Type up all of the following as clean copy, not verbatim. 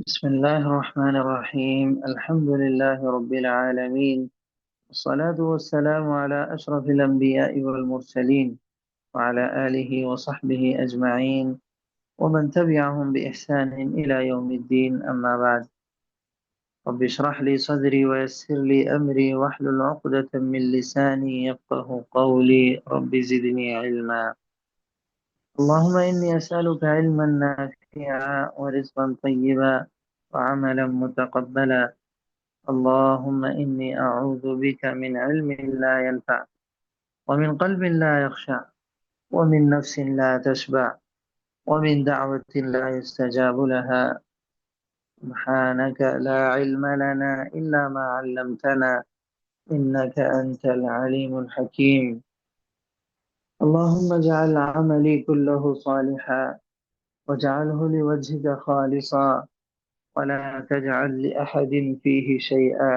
بسم الله الرحمن الرحيم الحمد لله رب العالمين والصلاة والسلام على أشرف الأنبياء والمرسلين وعلى آله وصحبه أجمعين ومن تبعهم بإحسان إلى يوم الدين أما بعد رب اشرح لي صدري ويسر لي أمري واحلل عقدة من لساني يفقه قولي رب زدني علما اللهم إني أسألك علما نافعا ورزقا طيبا وعملا متقبلا اللهم إني أعوذ بك من علم لا ينفع ومن قلب لا يخشع ومن نفس لا تشبع ومن دعوة لا يستجاب لها سبحانك لا علم لنا إلا ما علمتنا إنك أنت العليم الحكيم اللهم اجعل عملي كله صالحا واجعله لوجهك خالصا ولا تجعل لأحد فيه شيئا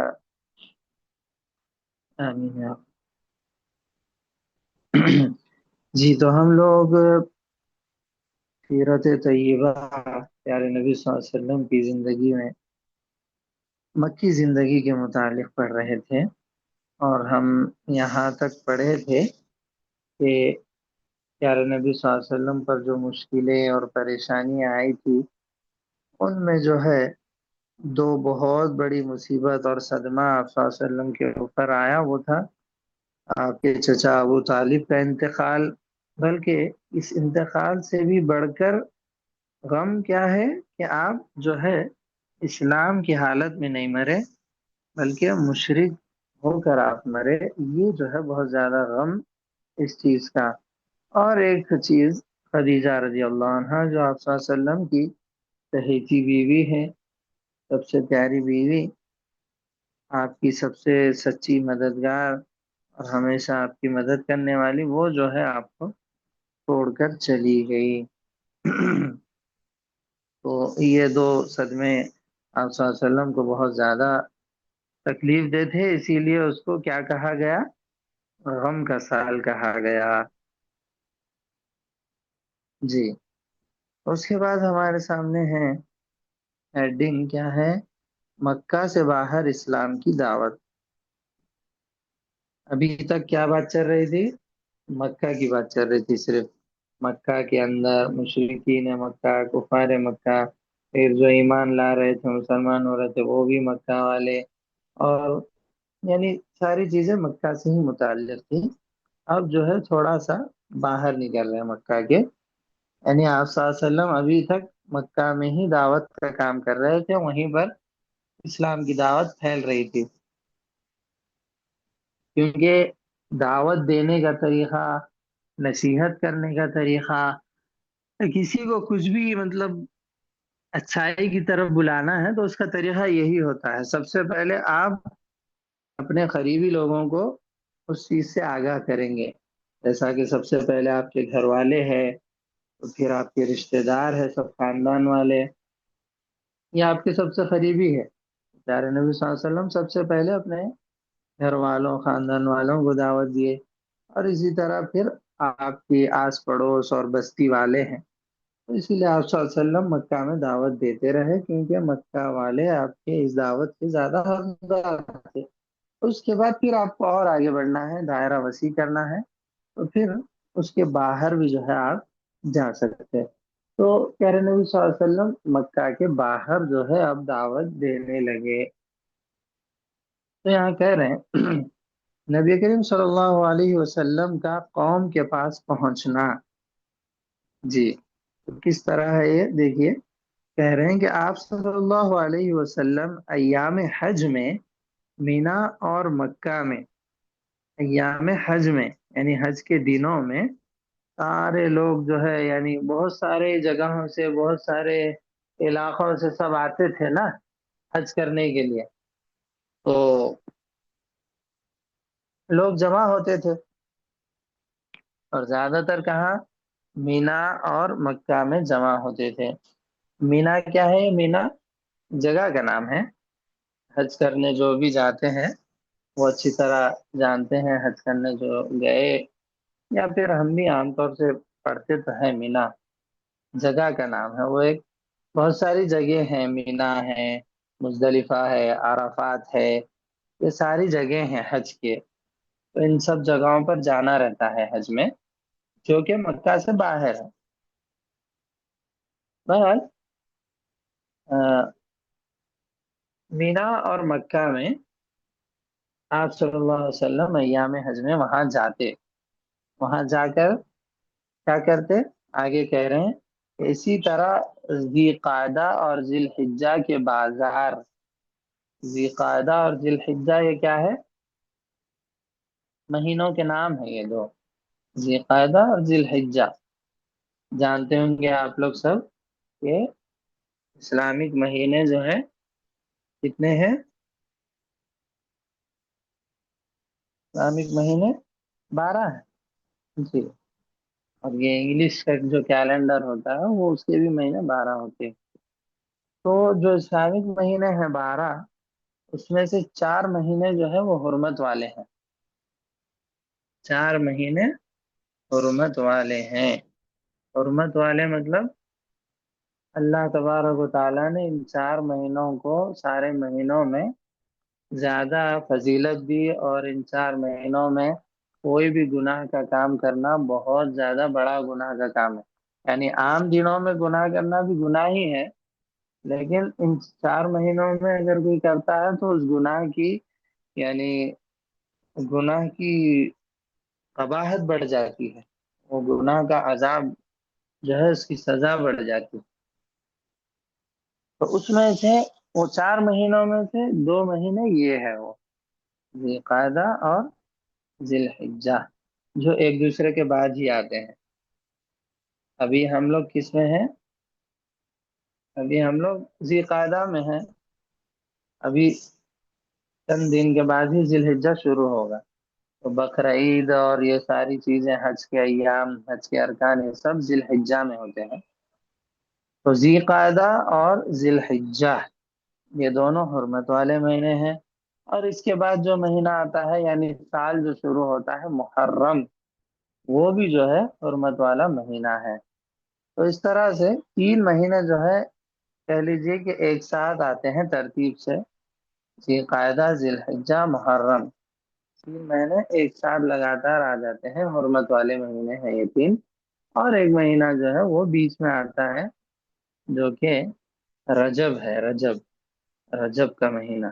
آمين يا رب جی تو ہم لوگ سیرت طیبہ پیارے نبی صلی اللہ علیہ وسلم کی زندگی میں مکی زندگی کے متعلق پڑھ رہے تھے، اور ہم یہاں تک پڑھے تھے کہ پیارے نبی صلی اللہ علیہ وسلم پر جو مشکلیں اور پریشانیاں آئی تھی، ان میں جو ہے دو بہت بڑی مصیبت اور صدمہ آپ صلی اللہ علیہ وسلم کے اوپر آیا، وہ تھا آپ کے چچا ابو طالب کا انتقال۔ بلکہ اس انتقال سے بھی بڑھ کر غم کیا ہے کہ آپ جو ہے اسلام کی حالت میں نہیں مرے، بلکہ مشرک ہو کر آپ مرے۔ یہ جو ہے بہت زیادہ غم اس چیز کا۔ اور ایک چیز، خدیجہ رضی اللہ عنہا جو آپ صلی اللہ علیہ وسلم کی چہیتی بیوی ہے، سب سے پیاری بیوی، آپ کی سب سے سچی مددگار اور ہمیشہ آپ کی مدد کرنے والی، وہ جو ہے آپ کو چھوڑ کر چلی گئی۔ تو یہ دو صدمے آپ صلی اللہ علیہ وسلم کو بہت زیادہ تکلیف دے تھے، اسی لیے اس کو کیا کہا گیا؟ غم کا سال کہا گیا۔ جی، اس کے بعد ہمارے سامنے ہے ہیڈنگ، کیا ہے؟ مکہ سے باہر اسلام کی دعوت۔ ابھی تک کیا بات چل رہی تھی؟ مکہ کی بات چل رہی تھی صرف۔ مکہ کے اندر مشرکین مکہ، کفار مکہ، پھر جو ایمان لا رہے تھے، مسلمان ہو رہے تھے، وہ بھی مکہ والے، اور یعنی ساری چیزیں مکہ سے ہی متعلق تھی۔ اب جو ہے تھوڑا سا باہر نکل رہے ہیں مکہ کے، یعنی آپ صلی اللہ علیہ وسلم ابھی تک مکہ میں ہی دعوت کا کام کر رہے تھے، وہیں پر اسلام کی دعوت پھیل رہی تھی، کیونکہ دعوت دینے کا طریقہ، نصیحت کرنے کا طریقہ، کسی کو کچھ بھی مطلب اچھائی کی طرف بلانا ہے تو اس کا طریقہ یہی ہوتا ہے۔ سب سے پہلے آپ اپنے قریبی لوگوں کو اس چیز سے آگاہ کریں گے، جیسا کہ سب سے پہلے آپ کے گھر والے ہیں، تو پھر آپ کے رشتہ دار ہیں، سب خاندان والے، یہ آپ کے سب سے قریبی ہے۔ پیارے نبی صلی اللہ علیہ وسلم سب سے پہلے اپنے گھر والوں، خاندان والوں کو دعوت دیے، اور اسی طرح پھر آپ کی آس پڑوس اور بستی والے ہیں، تو اسی لیے آپ صلی اللہ علیہ وسلم مکہ میں دعوت دیتے رہے، کیونکہ مکہ والے آپ کے اس دعوت کے زیادہ حقدار تھے۔ اس کے بعد پھر آپ کو اور آگے بڑھنا ہے، دائرہ وسیع کرنا ہے، تو پھر اس کے باہر بھی جو ہے آپ جا سکتے ہیں۔ تو پیارے نبی صلی اللہ علیہ وسلم مکہ کے باہر جو ہے اب دعوت دینے لگے۔ تو یہاں کہہ رہے ہیں نبی کریم صلی اللہ علیہ وسلم کا قوم کے پاس پہنچنا۔ جی، تو کس طرح ہے یہ دیکھیے، کہہ رہے ہیں کہ آپ صلی اللہ علیہ وسلم ایام حج میں مینا اور مکہ میں، ایام حج میں یعنی حج کے دنوں میں سارے لوگ جو ہے، یعنی بہت سارے جگہوں سے، بہت سارے علاقوں سے سب آتے تھے نا حج کرنے کے لیے، تو لوگ جمع ہوتے تھے، اور زیادہ تر کہاں؟ مینا اور مکہ میں جمع ہوتے تھے۔ مینا کیا ہے؟ مینا جگہ کا نام ہے۔ حج کرنے جو بھی جاتے ہیں وہ اچھی طرح جانتے ہیں، حج کرنے جو گئے، یا پھر ہم بھی عام طور سے پڑھتے تو ہیں، مینا جگہ کا نام ہے، وہ ایک بہت ساری جگہ ہیں، مینا ہے، مزدلفہ ہے، عرفات ہے، یہ ساری جگہ ہیں حج کے. تو ان سب جگہوں پر جانا رہتا ہے حج میں، جو کہ مکہ سے باہر ہے. بہرحال مینا اور مکہ میں آپ صلی اللہ علیہ وسلم ایام حج میں وہاں جاتے. وہاں جا کر کیا کرتے؟ آگے کہہ رہے ہیں کہ اسی طرح ذی قعدہ اور ذی الحجہ کے بازار. ذی قعدہ اور ذی الحجہ یہ کیا ہے؟ مہینوں کے نام ہیں یہ دو، ذی قعدہ اور ذی الحجہ. جانتے ہوں گے آپ لوگ سب کہ اسلامک مہینے جو ہیں کتنے ہیں؟ اسلامک مہینے 12 ہیں. جی. اور یہ انگلش کا جو کیلنڈر ہوتا ہے وہ اس کے بھی مہینے 12 ہوتے ہیں. تو جو اسلامک مہینے ہیں 12، اس میں سے 4 مہینے جو ہے وہ حرمت والے ہیں. 4 مہینے حرمت والے ہیں. حرمت والے مطلب اللہ تبارک و تعالیٰ نے ان 4 مہینوں کو سارے مہینوں میں زیادہ فضیلت دی، اور ان 4 مہینوں میں کوئی بھی گناہ کا کام کرنا بہت زیادہ بڑا گناہ کا کام ہے. یعنی عام دنوں میں گناہ کرنا بھی گناہ ہی ہے، لیکن ان 4 مہینوں میں اگر کوئی کرتا ہے تو اس گناہ کی، یعنی گناہ کی قباحت بڑھ جاتی ہے. وہ گناہ کا عذاب جو ہے اس کی سزا بڑھ جاتی ہے. تو اس میں سے وہ 4 مہینوں میں سے 2 مہینے یہ ہے، وہ ذی قعدہ اور ذی الحجہ، جو ایک دوسرے کے بعد ہی آتے ہیں. ابھی ہم لوگ کس میں ہیں؟ ابھی ہم لوگ ذی قعدہ میں ہیں. ابھی چند دن کے بعد ہی ذی الحجہ شروع ہوگا. تو بقرعید اور یہ ساری چیزیں، حج کے ایام، حج کے ارکان، یہ سب ذی الحجہ میں ہوتے ہیں. تو ذی قعدہ اور ذی الحجہ یہ دونوں حرمت والے مہینے ہیں. اور اس کے بعد جو مہینہ آتا ہے، یعنی سال جو شروع ہوتا ہے، محرم، وہ بھی جو ہے حرمت والا مہینہ ہے. تو اس طرح سے 3 مہینے جو ہے کہہ لیجئے کہ ایک ساتھ آتے ہیں ترتیب سے. ذی قعدہ، ذی الحجہ، محرم، 3 مہینے ایک ساتھ لگاتار آ جاتے ہیں، حرمت والے مہینے ہیں یہ 3. اور ایک مہینہ جو ہے وہ بیچ میں آتا ہے، جو کہ رجب ہے. رجب، رجب کا مہینہ.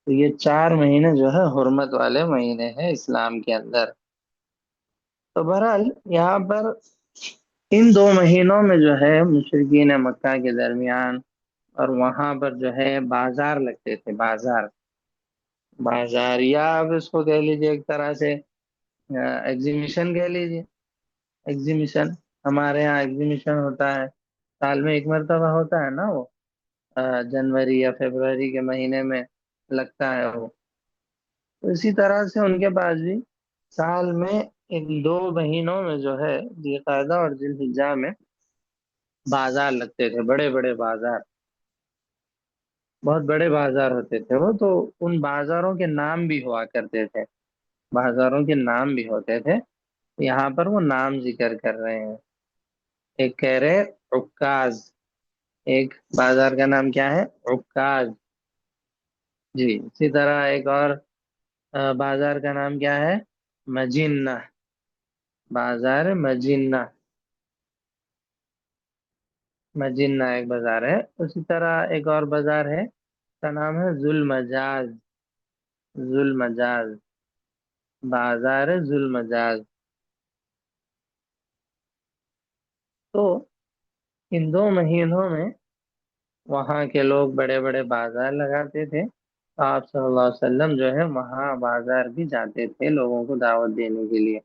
تو یہ 4 مہینے جو ہے حرمت والے مہینے ہیں اسلام کے اندر. تو بہرحال یہاں پر ان 2 مہینوں میں جو ہے مشرکین مکہ کے درمیان اور وہاں پر جو ہے بازار لگتے تھے. بازار، بازار، یا آپ اس کو کہہ لیجیے ایک طرح سے ایگزیمیشن کہہ لیجیے. ایگزیمیشن، ہمارے یہاں ایگزیمیشن ہوتا ہے، سال میں ایک مرتبہ ہوتا ہے نا وہ، جنوری یا فروری کے مہینے میں لگتا ہے وہ. تو اسی طرح سے ان کے پاس بھی سال میں ان 2 مہینوں میں جو ہے ذی قعدہ اور ذی الحجہ میں بازار لگتے تھے، بڑے بڑے بازار. بہت بڑے بازار ہوتے تھے وہ. تو ان بازاروں کے نام بھی ہوا کرتے تھے، بازاروں کے نام بھی ہوتے تھے. یہاں پر وہ نام ذکر کر رہے ہیں. ایک کہہ رہے عکاظ. ایک بازار کا نام کیا ہے؟ عکاظ. جی. اسی طرح ایک اور بازار کا نام کیا ہے؟ مجنہ. بازار مجنہ. مجنہ ایک بازار ہے. اسی طرح ایک اور بازار ہے، اس کا نام ہے ذو المجاز. ذو المجاز، بازار ذو المجاز. تو ان 2 مہینوں میں وہاں کے لوگ بڑے بڑے بازار لگاتے تھے. آپ صلی اللہ علیہ وسلم جو ہے وہاں بازار بھی جاتے تھے لوگوں کو دعوت دینے کے لیے.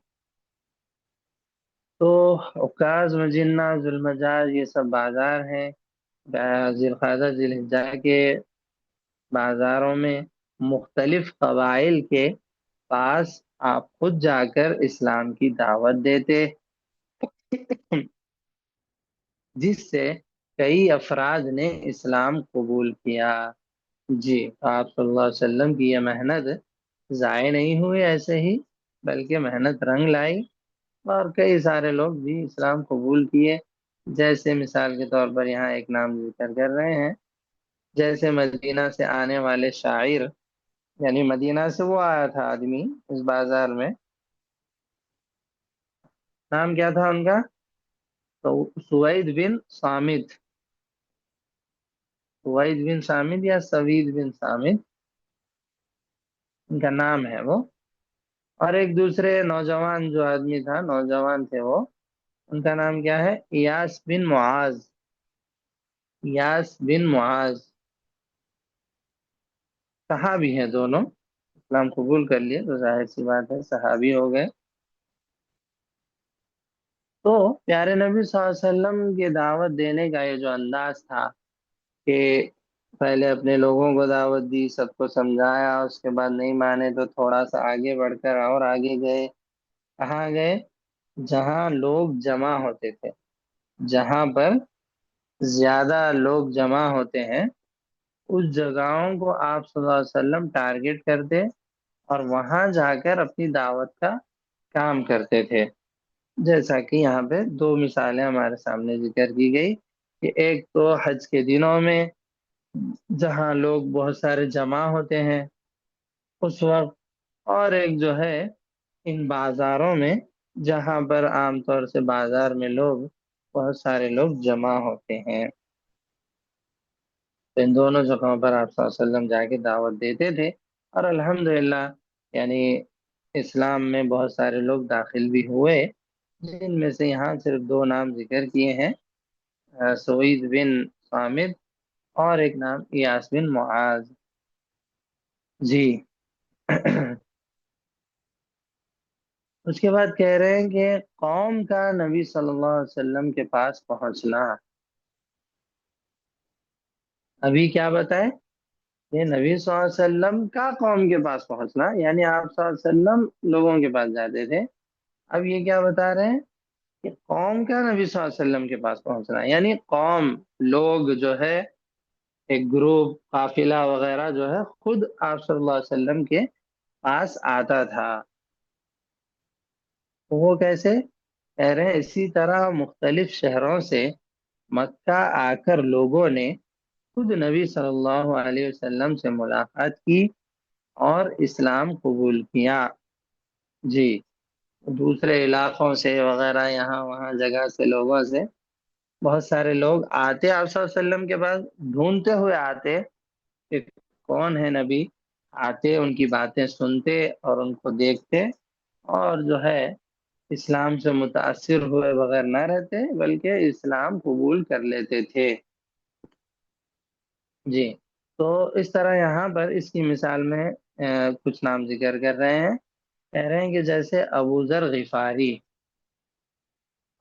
تو عکاظ، مجنہ، ذو المجاز یہ سب بازار ہیں. ذی القعدہ، ذی الحجہ کے بازاروں میں مختلف قبائل کے پاس آپ خود جا کر اسلام کی دعوت دیتے، جس سے کئی افراد نے اسلام قبول کیا. جی. آپ صلی اللہ علیہ وسلم کی یہ محنت ضائع نہیں ہوئی ایسے ہی، بلکہ محنت رنگ لائی، اور کئی سارے لوگ بھی اسلام قبول کیے. جیسے مثال کے طور پر یہاں ایک نام ذکر کر رہے ہیں، جیسے مدینہ سے آنے والے شاعر، یعنی مدینہ سے وہ آیا تھا آدمی اس بازار میں، نام کیا تھا ان کا؟ تو سوید بن صامت، سوید بن صامت یا سوید بن صامت ان کا نام ہے وہ۔ اور ایک دوسرے نوجوان جو آدمی تھا، نوجوان تھے وہ، ان کا نام کیا ہے؟ ایاس بن معاذ، ایاس بن معاذ، صحابی ہیں دونوں، اسلام قبول کر لیے تو ظاہر سی بات ہے صحابی ہو گئے۔ تو پیارے نبی صلی اللہ علیہ وسلم کی دعوت دینے کا یہ جو انداز تھا کہ پہلے اپنے لوگوں کو دعوت دی، سب کو سمجھایا، اس کے بعد نہیں مانے تو تھوڑا سا آگے بڑھ کر اور آگے گئے، کہاں گئے؟ جہاں لوگ جمع ہوتے تھے، جہاں پر زیادہ لوگ جمع ہوتے ہیں اس جگہوں کو آپ صلی اللہ علیہ وسلم ٹارگٹ کرتے اور وہاں جا کر اپنی دعوت کا کام کرتے تھے۔ جیسا کہ یہاں پہ دو مثالیں ہمارے سامنے ذکر کی گئی کہ ایک تو حج کے دنوں میں جہاں لوگ بہت سارے جمع ہوتے ہیں اس وقت، اور ایک جو ہے ان بازاروں میں جہاں پر عام طور سے بازار میں لوگ بہت سارے لوگ جمع ہوتے ہیں۔ تو ان دونوں جگہوں پر آپ صلی اللہ علیہ وسلم جا کے دعوت دیتے تھے، اور الحمدللہ یعنی اسلام میں بہت سارے لوگ داخل بھی ہوئے، جن میں سے یہاں صرف دو نام ذکر کیے ہیں، سعید بن صامت اور ایک نام ایاس بن معاذ۔ جی اس کے بعد کہہ رہے ہیں کہ قوم کا نبی صلی اللہ علیہ وسلم کے پاس پہنچنا۔ ابھی کیا بتائے؟ یہ نبی صلی اللہ علیہ وسلم کا قوم کے پاس پہنچنا، یعنی آپ صلی اللہ علیہ وسلم لوگوں کے پاس جاتے تھے۔ اب یہ کیا بتا رہے ہیں کہ قوم کا نبی صلی اللہ علیہ وسلم کے پاس پہنچنا، یعنی قوم، لوگ جو ہے، ایک گروپ، قافلہ وغیرہ جو ہے خود آپ صلی اللہ علیہ وسلم کے پاس آتا تھا۔ وہ کیسے؟ کہہ رہے ہیں اسی طرح مختلف شہروں سے مکہ آ کر لوگوں نے خود نبی صلی اللہ علیہ وسلم سے ملاقات کی اور اسلام قبول کیا۔ جی، دوسرے علاقوں سے وغیرہ یہاں وہاں جگہ سے لوگوں سے بہت سارے لوگ آتے آپ صلی اللہ علیہ وسلم کے پاس، ڈھونڈتے ہوئے آتے کہ کون ہے نبی، آتے ان کی باتیں سنتے اور ان کو دیکھتے، اور جو ہے اسلام سے متاثر ہوئے بغیر نہ رہتے بلکہ اسلام قبول کر لیتے تھے۔ جی، تو اس طرح یہاں پر اس کی مثال میں کچھ نام ذکر کر رہے ہیں، کہہ رہے ہیں کہ جیسے ابو ذر غفاری،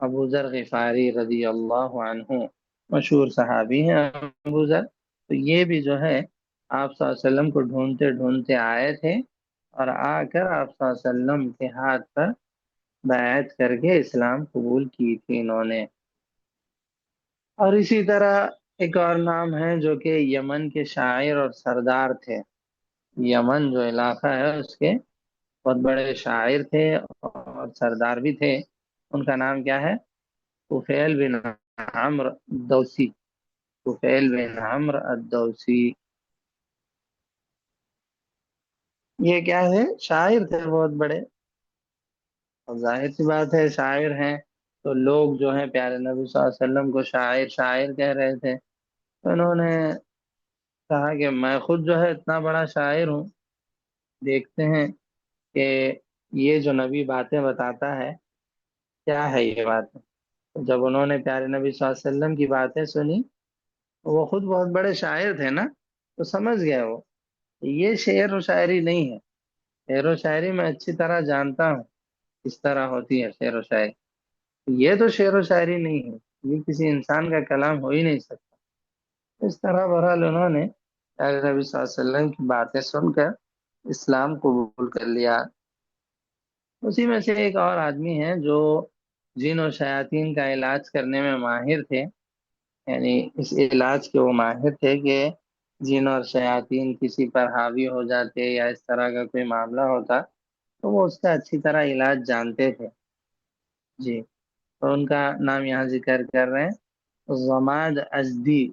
ابو ذر غفاری رضی اللہ عنہ، مشہور صحابی ہیں ابو ذر، تو یہ بھی جو ہے آپ صلی اللہ علیہ وسلم کو ڈھونڈتے ڈھونڈتے آئے تھے، اور آ کر آپ صلی اللہ علیہ وسلم کے ہاتھ پر بیعت کر کے اسلام قبول کی تھی انہوں نے۔ اور اسی طرح ایک اور نام ہے جو کہ یمن کے شاعر اور سردار تھے، یمن جو علاقہ ہے اس کے بہت بڑے شاعر تھے اور سردار بھی تھے، ان کا نام کیا ہے؟ طفیل بن عمرو الدوسی، طفیل بن عمرو الدوسی۔ یہ کیا ہے؟ شاعر تھے بہت بڑے، اور ظاہر سی بات ہے شاعر ہیں تو لوگ جو ہیں پیارے نبی صلی اللہ علیہ وسلم کو شاعر شاعر کہہ رہے تھے، تو انہوں نے کہا کہ میں خود جو ہے اتنا بڑا شاعر ہوں، دیکھتے ہیں کہ یہ جو نبی باتیں بتاتا ہے کیا ہے یہ بات۔ جب انہوں نے پیارے نبی صلی اللہ علیہ وسلم کی باتیں سنی، وہ خود بہت بڑے شاعر تھے نا، تو سمجھ گئے وہ یہ شعر و شاعری نہیں ہے، شعر و شاعری میں اچھی طرح جانتا ہوں کس طرح ہوتی ہے شعر و شاعری، یہ تو شعر و شاعری نہیں ہے، یہ کسی انسان کا کلام ہو ہی نہیں سکتا۔ اس طرح بہرحال انہوں نے پیارے نبی صلی اللہ علیہ وسلم کی باتیں سن کر اسلام قبول کر لیا۔ اسی میں سے ایک اور آدمی ہے جو جن و شیاطین کا علاج کرنے میں ماہر تھے، یعنی اس علاج کے وہ ماہر تھے کہ جن اور شیاطین کسی پر حاوی ہو جاتے یا اس طرح کا کوئی معاملہ ہوتا تو وہ اس کا اچھی طرح علاج جانتے تھے۔ جی، تو ان کا نام یہاں ذکر کر رہے ہیں، ضماد ازدی،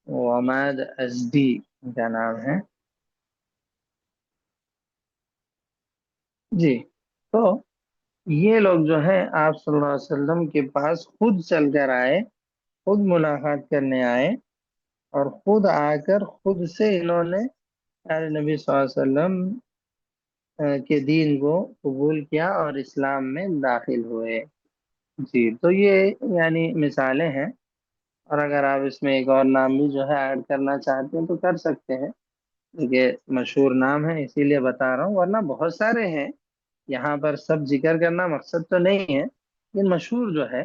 ضماد ازدی ان کا نام ہے جی۔ تو یہ لوگ جو ہے آپ صلی اللہ علیہ وسلم کے پاس خود چل کر آئے، خود ملاقات کرنے آئے، اور خود آ کر خود سے انہوں نے پیارے نبی صلی اللہ علیہ وسلم کے دین کو قبول کیا اور اسلام میں داخل ہوئے جی۔ تو یہ یعنی مثالیں ہیں، اور اگر آپ اس میں ایک اور نام بھی جو ہے ایڈ کرنا چاہتے ہیں تو کر سکتے ہیں، یہ مشہور نام ہے اسی لیے بتا رہا ہوں، ورنہ بہت سارے ہیں، یہاں پر سب ذکر کرنا مقصد تو نہیں ہے۔ یہ مشہور جو ہے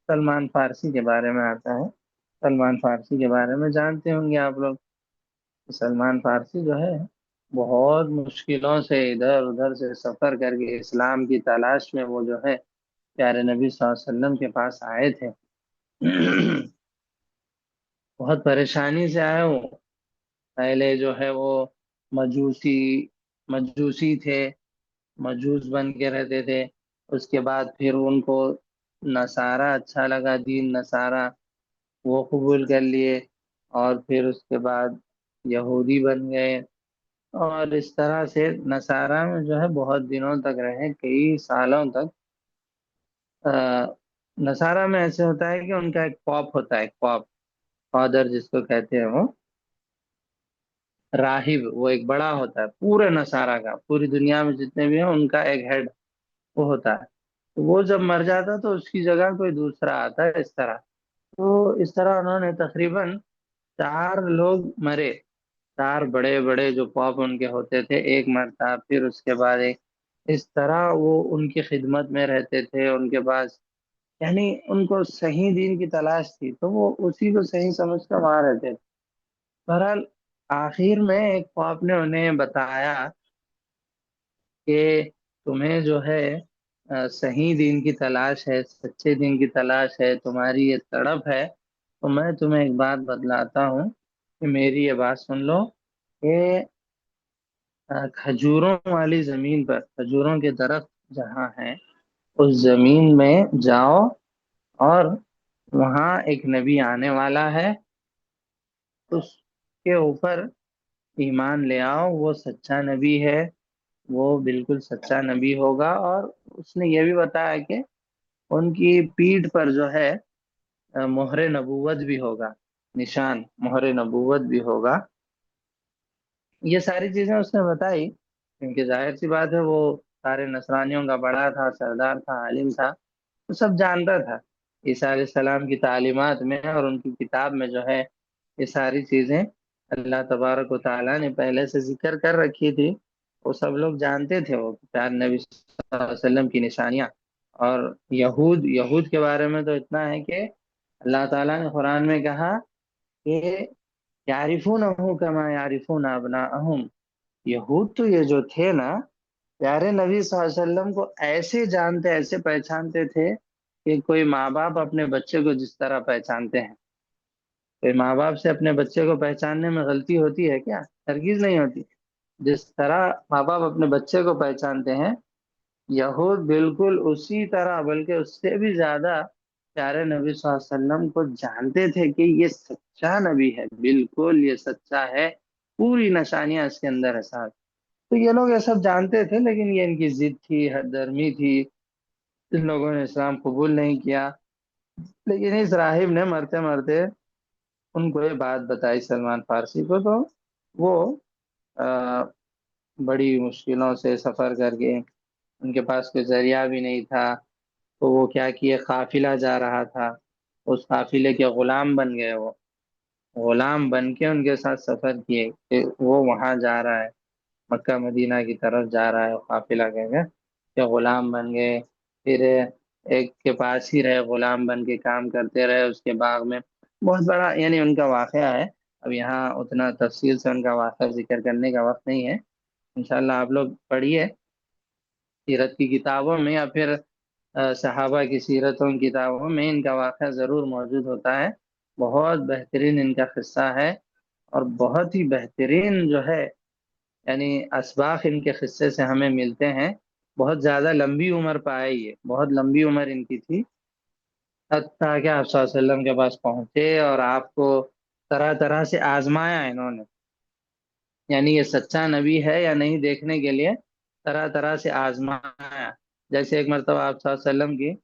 سلمان فارسی کے بارے میں آتا ہے، سلمان فارسی کے بارے میں جانتے ہوں گے آپ لوگ۔ سلمان فارسی جو ہے بہت مشکلوں سے ادھر ادھر سے سفر کر کے اسلام کی تلاش میں وہ جو ہے پیارے نبی صلی اللہ علیہ وسلم کے پاس آئے تھے بہت پریشانی سے آئے ہوں۔ پہلے جو ہے وہ مجوسی مجوسی تھے، مجوس بن کے رہتے تھے، اس کے بعد پھر ان کو نصارہ اچھا لگا، دین نصارہ وہ قبول کر لیے، اور پھر اس کے بعد یہودی بن گئے، اور اس طرح سے نصارہ میں جو ہے بہت دنوں تک رہے، کئی سالوں تک۔ نصارہ میں ایسے ہوتا ہے کہ ان کا ایک پاپ ہوتا ہے، پاپ فادر جس کو کہتے ہیں، وہ راہب، وہ ایک بڑا ہوتا ہے پورے نصارہ کا، پوری دنیا میں جتنے بھی ہیں ان کا ایک ہیڈ وہ ہوتا ہے۔ تو وہ جب مر جاتا تو اس کی جگہ کوئی دوسرا آتا ہے، اس طرح۔ تو اس طرح انہوں نے تقریباً 4 لوگ مرے، 4 بڑے بڑے جو پاپ ان کے ہوتے تھے، ایک مرتا پھر اس کے بعد ایک، اس طرح وہ ان کی خدمت میں رہتے تھے، ان کے پاس یعنی ان کو صحیح دین کی تلاش تھی تو وہ اسی کو صحیح سمجھ کر وہاں رہتے تھے۔ بہرحال آخر میں ایک پاپ نے انہیں بتایا کہ تمہیں جو ہے صحیح دین کی تلاش ہے، سچے دین کی تلاش ہے، تمہاری یہ تڑپ ہے، تو میں تمہیں ایک بات بتلاتا ہوں کہ میری یہ بات سن لو کہ کھجوروں والی زمین پر، کھجوروں کے درخت جہاں ہیں اس زمین میں جاؤ، اور وہاں ایک نبی آنے والا ہے، اس کے اوپر ایمان لے آؤ، وہ سچا نبی ہے، وہ بالکل سچا نبی ہوگا، اور اس نے یہ بھی بتایا کہ ان کی پیٹھ پر جو ہے مہر نبوت بھی ہوگا، نشان مہر نبوت بھی ہوگا۔ یہ ساری چیزیں اس نے بتائی کیونکہ ظاہر سی بات ہے وہ سارے نصرانیوں کا بڑا تھا، سردار تھا، عالم تھا، تو سب جانتا تھا عیسیٰ علیہ السلام کی تعلیمات میں اور ان کی کتاب میں جو ہے یہ ساری چیزیں اللہ تبارک و تعالیٰ نے پہلے سے ذکر کر رکھی تھی، وہ سب لوگ جانتے تھے، وہ پیارے نبی صلی اللہ علیہ وسلم کی نشانیاں۔ اور یہود کے بارے میں تو اتنا ہے کہ اللہ تعالیٰ نے قرآن میں کہا کہ یعرفونہ کما یعرفون ابناءہم، یہود تو یہ جو تھے نا پیارے نبی صلی اللہ علیہ وسلم کو ایسے جانتے، ایسے پہچانتے تھے کہ کوئی ماں باپ اپنے بچے کو جس طرح پہچانتے ہیں، کوئی ماں باپ سے اپنے بچے کو پہچاننے میں غلطی ہوتی ہے کیا؟ ہرگز نہیں ہوتی۔ جس طرح ماں باپ اپنے بچے کو پہچانتے ہیں، یہود بالکل اسی طرح بلکہ اس سے بھی زیادہ پیارے نبی صلی اللہ علیہ وسلم کو جانتے تھے کہ یہ سچا نبی ہے، بالکل یہ سچا ہے، پوری نشانیاں اس کے اندر ہے صاحب۔ تو یہ لوگ یہ سب جانتے تھے، لیکن یہ ان کی ضد تھی، حد درمی تھی، ان لوگوں نے اسلام قبول نہیں کیا۔ لیکن اس راہب نے مرتے مرتے ان کو یہ بات بتائی سلمان فارسی کو، تو وہ بڑی مشکلوں سے سفر کر کے، ان کے پاس کوئی ذریعہ بھی نہیں تھا، تو وہ کیا کیے، قافلہ جا رہا تھا، اس قافلے کے غلام بن گئے، وہ غلام بن کے ان کے ساتھ سفر کیے کہ وہ وہاں جا رہا ہے، مکہ مدینہ کی طرف جا رہا ہے قافلہ کہہ کے، کہ غلام بن گئے، پھر ایک کے پاس ہی رہے، غلام بن کے کام کرتے رہے اس کے باغ میں، بہت بڑا یعنی ان کا واقعہ ہے۔ اب یہاں اتنا تفصیل سے ان کا واقعہ ذکر کرنے کا وقت نہیں ہے، انشاءاللہ آپ لوگ پڑھیے سیرت کی کتابوں میں، یا پھر صحابہ کی سیرتوں کی کتابوں میں ان کا واقعہ ضرور موجود ہوتا ہے۔ بہت بہترین ان کا قصہ ہے، اور بہت ہی بہترین جو ہے یعنی اسباق ان کے قصے سے ہمیں ملتے ہیں بہت زیادہ لمبی عمر پائے، یہ بہت لمبی عمر ان کی تھی، حتیٰ کہ آپ صلی اللہ علیہ وسلم کے پاس پہنچے اور آپ کو طرح طرح سے آزمایا انہوں نے، یعنی یہ سچا نبی ہے یا نہیں دیکھنے کے لیے طرح طرح سے آزمایا۔ جیسے ایک مرتبہ آپ صلی اللہ علیہ وسلم کی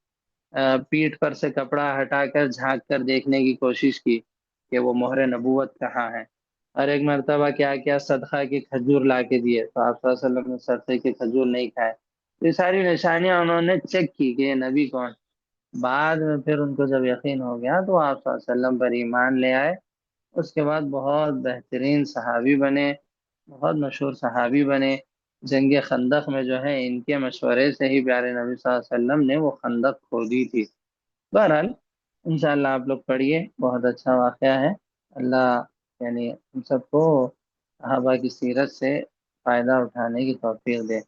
پیٹھ پر سے کپڑا ہٹا کر جھانک کر دیکھنے کی کوشش کی کہ وہ مہر نبوت کہاں ہے، اور ایک مرتبہ کیا کیا صدقہ کی کھجور لا کے دیے تو آپ صلی اللہ علیہ وسلم نے صدقے کی کھجور نہیں کھائے۔ یہ ساری نشانیاں انہوں نے چیک کی کہ یہ نبی کون۔ بعد میں پھر ان کو جب یقین ہو گیا تو آپ صلی اللہ علیہ وسلم پر ایمان لے آئے، اس کے بعد بہت بہترین صحابی بنے، بہت مشہور صحابی بنے۔ جنگ خندق میں جو ہے ان کے مشورے سے ہی پیارے نبی صلی اللہ علیہ وسلم نے وہ خندق کھودی تھی۔ بہرحال انشاءاللہ آپ لوگ پڑھیے، بہت اچھا واقعہ ہے۔ اللہ یعنی ہم سب کو صحابہ کی سیرت سے فائدہ اٹھانے کی توفیق دے۔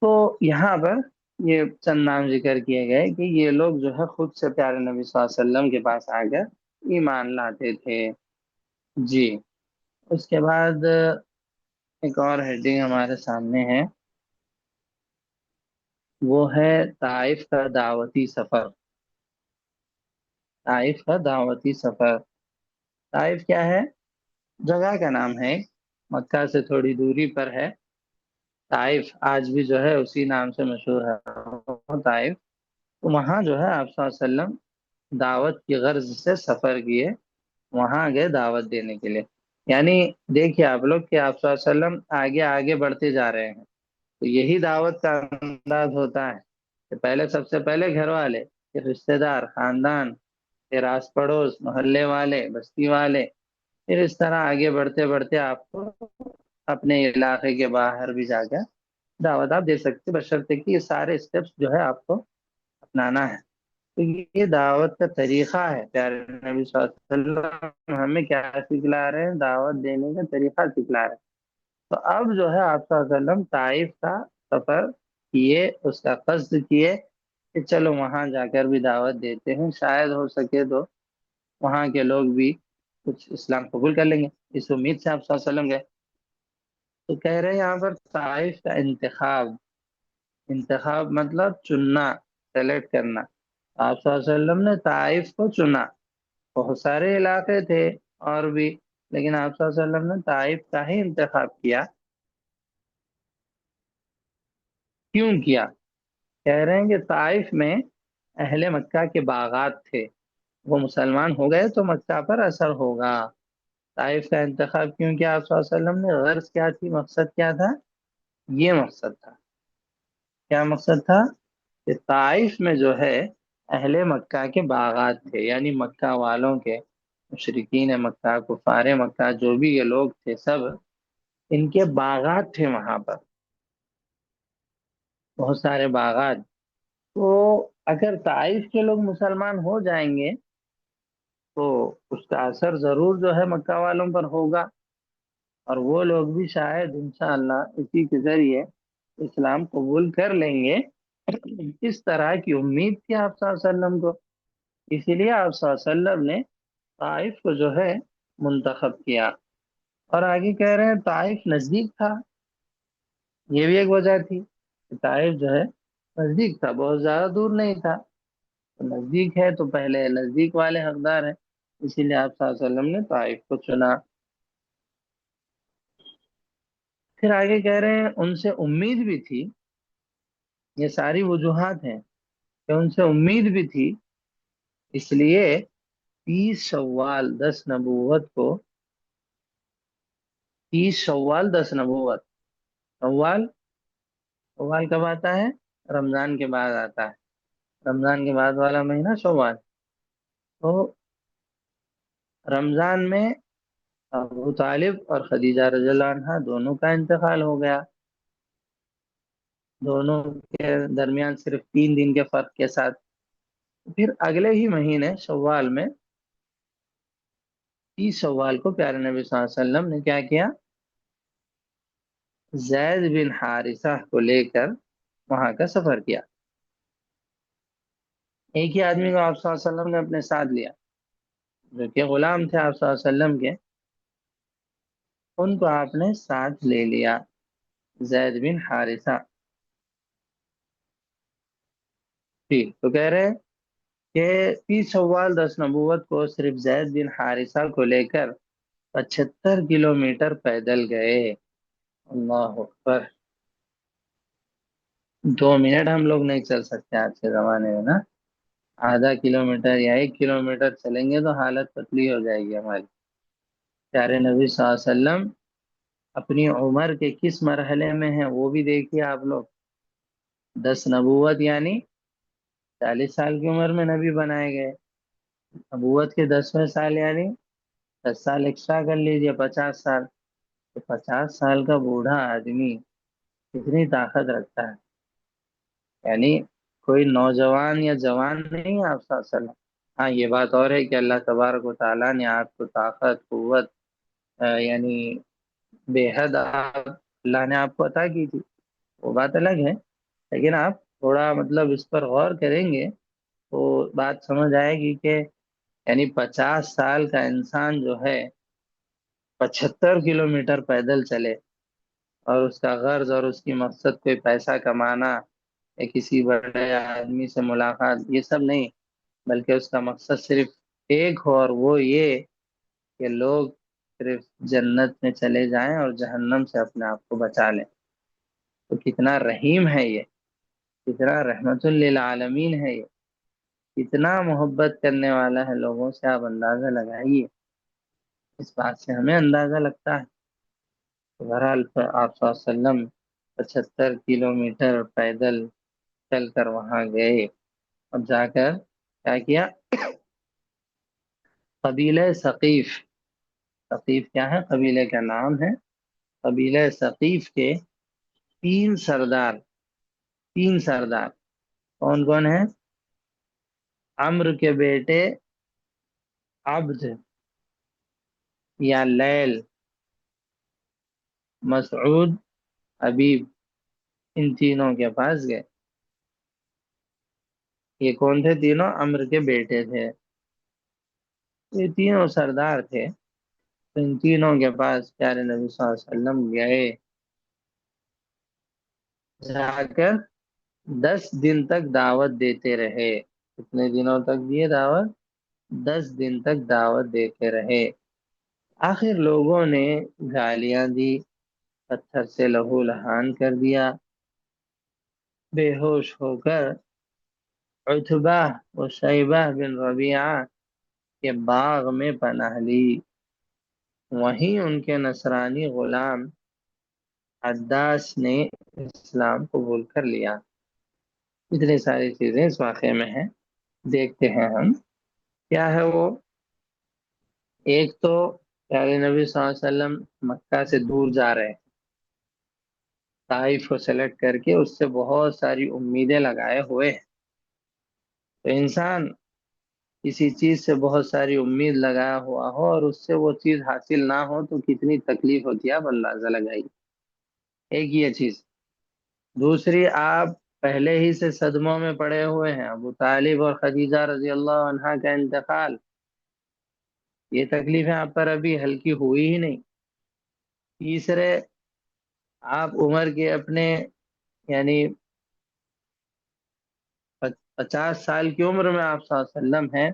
تو یہاں پر یہ چند نام ذکر کیے گئے کہ یہ لوگ جو ہے خود سے پیارے نبی صلی اللہ علیہ وسلم کے پاس آ کر ایمان لاتے تھے۔ جی، اس کے بعد ایک اور ہیڈنگ ہمارے سامنے ہے، وہ ہے طائف کا دعوتی سفر۔ طائف کا دعوتی سفر، طائف کیا ہے؟ جگہ کا نام ہے، مکہ سے تھوڑی دوری پر ہے۔ طائف آج بھی جو ہے اسی نام سے مشہور ہے طائف۔ تو وہاں جو ہے آپ صلی اللہ علیہ وسلم دعوت کی غرض سے سفر کیے، وہاں گئے دعوت دینے کے لیے۔ یعنی دیکھیے آپ لوگ کہ آپ صلی اللہ علیہ وسلم آگے آگے بڑھتے جا رہے ہیں، تو یہی دعوت کا انداز ہوتا ہے کہ پہلے سب سے پہلے گھر والے، پھر رشتہ دار، خاندان، پھر آس پڑوس، محلے والے، بستی والے، پھر اس طرح آگے بڑھتے بڑھتے آپ کو اپنے علاقے کے باہر بھی جا کر دعوت آپ دے سکتے، بشرطے کہ یہ سارے اسٹیپس جو ہے آپ کو اپنانا ہے۔ تو یہ دعوت کا طریقہ ہے، پیارے نبی صلی اللہ علیہ وسلم ہمیں کیا سکھلا رہے ہیں؟ دعوت دینے کا طریقہ سکھلا رہے ہیں۔ تو اب جو ہے آپ صلی اللہ علیہ وسلم طائف کا سفر کیے، اس کا قصد کیے کہ چلو وہاں جا کر بھی دعوت دیتے ہیں، شاید ہو سکے تو وہاں کے لوگ بھی کچھ اسلام قبول کر لیں گے، اس امید سے آپ صلی اللہ علیہ وسلم گئے۔ تو کہہ رہے ہیں یہاں پر طائف کا انتخاب، انتخاب مطلب چننا، سلیکٹ کرنا۔ آپ صلی اللہ علیہ وسلم نے طائف کو چنا، بہت سارے علاقے تھے اور بھی، لیکن آپ صلی اللہ علیہ وسلم نے طائف کا ہی انتخاب کیا۔ کیوں کیا؟ کہہ رہے ہیں کہ طائف میں اہل مکہ کے باغات تھے، وہ مسلمان ہو گئے تو مکہ پر اثر ہوگا۔ طائف کا انتخاب کیوں کیا آپ صلی اللہ علیہ وسلم نے؟ غرض کیا تھی، مقصد کیا تھا؟ یہ مقصد تھا، کیا مقصد تھا؟ کہ طائف میں جو ہے اہل مکہ کے باغات تھے، یعنی مکہ والوں کے، مشرکین مکہ، کفار مکہ، جو بھی یہ لوگ تھے سب، ان کے باغات تھے وہاں پر، بہت سارے باغات۔ تو اگر طائف کے لوگ مسلمان ہو جائیں گے تو اس کا اثر ضرور جو ہے مکہ والوں پر ہوگا، اور وہ لوگ بھی شاید انشاءاللہ اسی کے ذریعے اسلام قبول کر لیں گے۔ اس طرح کی امید تھی آپ صلی اللہ علیہ وسلم کو، اسی لیے آپ صلی اللہ علیہ وسلم نے طائف کو جو ہے منتخب کیا۔ اور آگے کہہ رہے ہیں طائف نزدیک تھا، یہ بھی ایک وجہ تھی کہ طائف جو ہے نزدیک تھا، بہت زیادہ دور نہیں تھا۔ تو نزدیک ہے تو پہلے نزدیک والے حقدار ہیں، اسی لیے آپ صلی اللہ علیہ وسلم نے طائف کو چنا۔ پھر آگے کہہ رہے ہیں ان سے امید بھی تھی، یہ ساری وجوہات ہیں کہ ان سے امید بھی تھی، اس لیے 30 شوال 10 نبوت کو، 30 شوال 10 نبوت، شوال، شوال کب آتا ہے؟ رمضان کے بعد آتا ہے، رمضان کے بعد والا مہینہ شوال۔ تو رمضان میں ابو طالب اور خدیجہ رضی اللہ عنہا دونوں کا انتقال ہو گیا، دونوں کے درمیان صرف 3 دن کے فرق کے ساتھ۔ پھر اگلے ہی مہینے شوال میں 30 شوال کو پیارے نبی صلی اللہ علیہ وسلم نے کیا کیا؟ زید بن حارثہ کو لے کر وہاں کا سفر کیا۔ ایک ہی آدمی کو آپ صلی اللہ علیہ وسلم نے اپنے ساتھ لیا، جو کہ غلام تھے آپ صلی اللہ علیہ وسلم کے، ان کو آپ نے ساتھ لے لیا، زید بن حارثہ۔ جی تو کہہ رہے ہیں کہ 30 شوال 10 نبوت کو صرف زید بن حارثہ کو لے کر 75 کلومیٹر پیدل گئے۔ اللہ اکبر! 2 منٹ ہم لوگ نہیں چل سکتے آج کے زمانے میں نا، ½ کلومیٹر یا 1 کلومیٹر چلیں گے تو حالت پتلی ہو جائے گی ہماری۔ پیارے نبی صلی اللہ علیہ وسلم اپنی عمر کے کس مرحلے میں ہیں وہ بھی دیکھیے آپ لوگ۔ 10 نبوت یعنی 40 سال کی عمر میں نبی بنائے گئے، نبوت کے 10ویں سال یعنی 10 سال ایکسٹرا کر لیجئے، 50 سال۔ تو 50 سال کا بوڑھا آدمی کتنی طاقت رکھتا ہے، یعنی کوئی نوجوان یا جوان نہیں ہے آپ صلی اللہ علیہ وسلم۔ ہاں یہ بات اور ہے کہ اللہ تبارک و تعالیٰ نے آپ کو طاقت قوت یعنی بے حد اللہ نے آپ کو عطا کی تھی، وہ بات الگ ہے، لیکن آپ تھوڑا مطلب اس پر غور کریں گے تو بات سمجھ آئے گی کہ یعنی 50 سال کا انسان جو ہے 75 کلومیٹر پیدل چلے، اور اس کا غرض اور اس کی مقصد کوئی پیسہ کمانا یا کسی بڑے آدمی سے ملاقات یہ سب نہیں، بلکہ اس کا مقصد صرف ایک ہو، اور وہ یہ کہ لوگ صرف جنت میں چلے جائیں اور جہنم سے اپنے آپ کو بچا لیں۔ تو کتنا رحیم ہے یہ، کتنا رحمت للعالمین ہے یہ، کتنا محبت کرنے والا ہے لوگوں سے، آپ اندازہ لگائیے۔ اس بات سے ہمیں اندازہ لگتا ہے۔ تو بہرحال آپ صلی اللہ علیہ وسلم 75 کلومیٹر پیدل چل کر وہاں گئے، اور جا کر کیا کیا؟ قبیلہ ثقیف، ثقیف کیا ہے؟ قبیلے کا نام ہے۔ قبیلہ ثقیف کے 3 سردار، 3 سردار کون کون ہیں؟ عمرو کے بیٹے عبد یا لیل، مسعود، حبیب، ان تینوں کے پاس گئے۔ یہ کون تھے تینوں؟ عمرو کے بیٹے تھے، یہ تینوں سردار تھے۔ تو ان تینوں کے پاس پیارے نبی صلی اللہ علیہ وسلم گئے، جا کر 10 دن تک دعوت دیتے رہے۔ کتنے دنوں تک دیے دعوت؟ 10 دن تک دعوت دیتے رہے۔ آخر لوگوں نے گالیاں دی، پتھر سے لہو لہان کر دیا، بے ہوش ہو کر عتبہ و شیبہ بن ربیعہ کے باغ میں پناہ لی، وہیں ان کے نصرانی غلام عداس نے اسلام قبول کر لیا۔ اتنی ساری چیزیں اس واقعے میں ہیں، دیکھتے ہیں ہم کیا ہے وہ۔ ایک تو پیارے نبی صلی اللہ علیہ وسلم مکہ سے دور جا رہے ہیں، طائف کو سلیکٹ کر کے اس سے بہت ساری امیدیں لگائے ہوئے ہیں۔ تو انسان کسی چیز سے بہت ساری امید لگایا ہوا ہو اور اس سے وہ چیز حاصل نہ ہو تو کتنی تکلیف ہوتی ہے، اب اندازہ لگائی۔ ایک یہ چیز، دوسری آپ پہلے ہی سے صدموں میں پڑے ہوئے ہیں، ابو طالب اور خدیجہ رضی اللہ عنہا کا انتقال، یہ تکلیفیں آپ پر ابھی ہلکی ہوئی ہی نہیں۔ تیسرے، آپ عمر کے اپنے یعنی 50 سال کی عمر میں آپ صلی اللہ علیہ وسلم ہیں،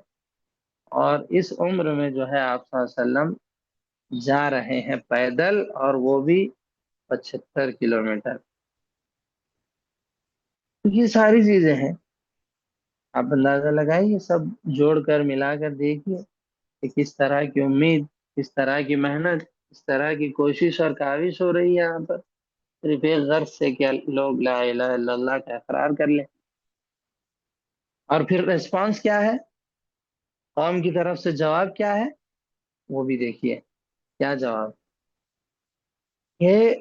اور اس عمر میں جو ہے آپ صلی اللہ علیہ وسلم جا رہے ہیں پیدل، اور وہ بھی 75 کلومیٹر۔ یہ ساری چیزیں ہیں، آپ اندازہ لگائیے، سب جوڑ کر ملا کر دیکھیے کہ کس طرح کی امید، کس طرح کی محنت، کس طرح کی کوشش اور کاوش ہو رہی ہے یہاں پر، صرف ایک غرض سے کہ لوگ لا الہ الا اللہ کا اقرار کر لیں۔ اور پھر ریسپانس کیا ہے، قوم کی طرف سے جواب کیا ہے، وہ بھی دیکھیے۔ کیا جواب؟ کہ